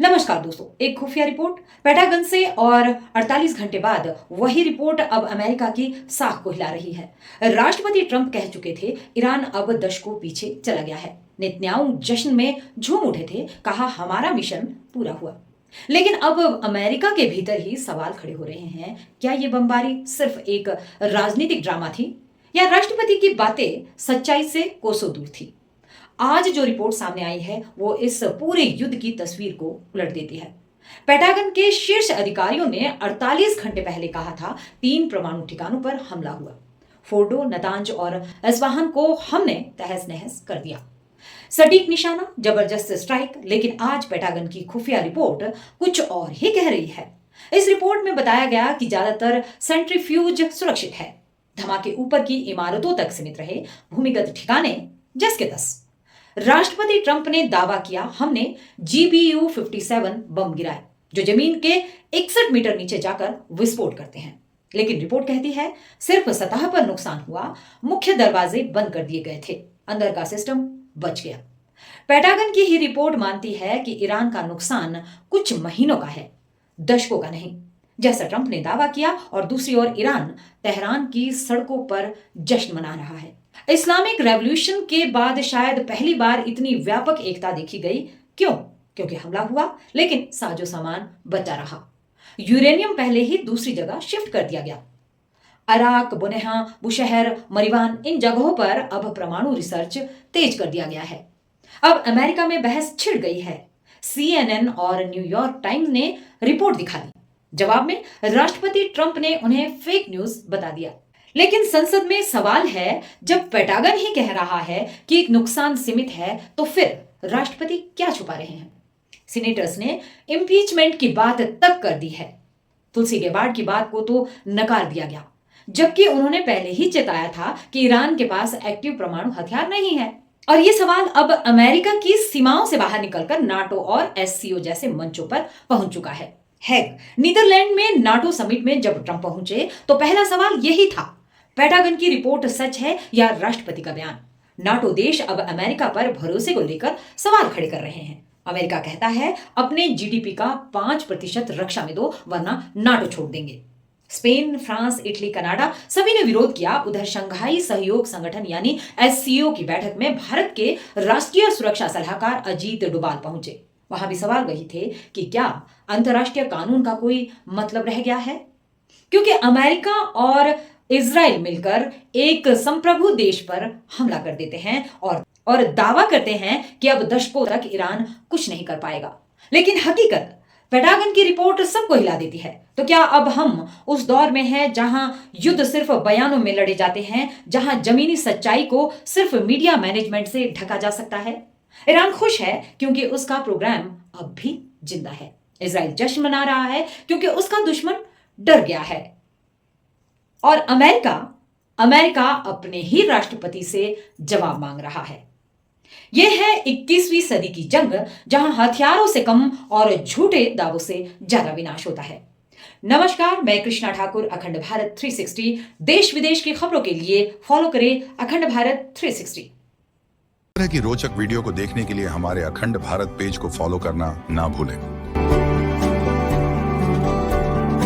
नमस्कार दोस्तों, एक खुफिया रिपोर्ट पेंटागन से और 48 घंटे बाद वही रिपोर्ट अब अमेरिका की साख को हिला रही है। राष्ट्रपति ट्रंप कह चुके थे ईरान अब दशकों पीछे चला गया है। नेतन्याहू जश्न में झूम उठे थे, कहा हमारा मिशन पूरा हुआ। लेकिन अब अमेरिका के भीतर ही सवाल खड़े हो रहे हैं, क्या ये बमबारी सिर्फ एक राजनीतिक ड्रामा थी या राष्ट्रपति की बातें सच्चाई से कोसों दूर थी। आज जो रिपोर्ट सामने आई है वो इस पूरे युद्ध की तस्वीर को उलट देती है। पेंटागन के शीर्ष अधिकारियों ने 48 घंटे पहले कहा था 3 परमाणु ठिकानों पर हमला हुआ। फोर्डो, नतांज और इस्फहान को हमने तहस नहस कर दिया। सटीक निशाना, जबरदस्त स्ट्राइक। लेकिन आज पेंटागन की खुफिया रिपोर्ट कुछ और ही कह रही है। इस रिपोर्ट में बताया गया कि ज्यादातर सेंट्रीफ्यूज सुरक्षित है, धमाके ऊपर की इमारतों तक सीमित रहे, भूमिगत ठिकाने जस के तस। राष्ट्रपति ट्रंप ने दावा किया हमने GBU-57 बम गिराए जो जमीन के 61 मीटर नीचे जाकर विस्फोट करते हैं। लेकिन रिपोर्ट कहती है सिर्फ सतह पर नुकसान हुआ, मुख्य दरवाजे बंद कर दिए गए थे, अंदर का सिस्टम बच गया। पेंटागन की ही रिपोर्ट मानती है कि ईरान का नुकसान कुछ महीनों का है, दशकों का नहीं, जैसा ट्रंप ने दावा किया। और दूसरी ओर ईरान तेहरान की सड़कों पर जश्न मना रहा है। इस्लामिक रेवोल्यूशन के बाद शायद पहली बार इतनी व्यापक एकता देखी गई। क्यों? क्योंकि हमला हुआ लेकिन साजो सामान बचा रहा। यूरेनियम पहले ही दूसरी जगह शिफ्ट कर दिया गया। अराक, बुनेहा, बुशहर, मरीवान, इन जगहों पर अब परमाणु रिसर्च तेज कर दिया गया है। अब अमेरिका में बहस छिड़ गई है। CNN और न्यूयॉर्क टाइम्स ने रिपोर्ट दिखा दी। जवाब में राष्ट्रपति ट्रंप ने उन्हें फेक न्यूज बता दिया। लेकिन संसद में सवाल है, जब पेंटागन ही कह रहा है कि नुकसान सीमित है तो फिर राष्ट्रपति क्या छुपा रहे हैं। सीनेटर्स ने इम्पीचमेंट की बात तक कर दी है। तुलसी गेबार्ड की बात को तो नकार दिया गया, जबकि उन्होंने पहले ही चेताया था कि ईरान के पास एक्टिव परमाणु हथियार नहीं है। और ये सवाल अब अमेरिका की सीमाओं से बाहर निकलकर नाटो और SCO जैसे मंचों पर पहुंच चुका है। हेग, नीदरलैंड में नाटो समिट में जब ट्रंप पहुंचे तो पहला सवाल यही था, पेंटागन की रिपोर्ट सच है या राष्ट्रपति का बयान। नाटो देश अब अमेरिका पर भरोसे को लेकर सवाल खड़े कर रहे हैं। अमेरिका कहता है अपने GDP का 5% रक्षा में दो वरना नाटो छोड़ देंगे। स्पेन, फ्रांस, इटली, कनाडा सभी ने विरोध किया। उधर शंघाई सहयोग संगठन यानी SCO की बैठक में भारत के राष्ट्रीय सुरक्षा सलाहकार अजीत डोभाल पहुंचे। वहां भी सवाल वही थे कि क्या अंतर्राष्ट्रीय कानून का कोई मतलब रह गया है, क्योंकि अमेरिका और इजराइल मिलकर एक संप्रभु देश पर हमला कर देते हैं और दावा करते हैं कि अब दशकों तक ईरान कुछ नहीं कर पाएगा। लेकिन हकीकत पेंटागन की रिपोर्ट सबको हिला देती है। तो क्या अब हम उस दौर में हैं जहां युद्ध सिर्फ बयानों में लड़े जाते हैं, जहां जमीनी सच्चाई को सिर्फ मीडिया मैनेजमेंट से ढका जा सकता है? ईरान खुश है क्योंकि उसका प्रोग्राम अब भी जिंदा है। इजराइल जश्न मना रहा है क्योंकि उसका दुश्मन डर गया है। और अमेरिका अपने ही राष्ट्रपति से जवाब मांग रहा है। यह है 21वीं सदी की जंग, जहां हथियारों से कम और झूठे दावों से ज्यादा विनाश होता है। नमस्कार, मैं कृष्णा ठाकुर। अखंड भारत 360 देश विदेश की खबरों के लिए फॉलो करें अखंड भारत 360। इस तरह की रोचक वीडियो को देखने के लिए हमारे अखंड भारत पेज को फॉलो करना ना भूलें।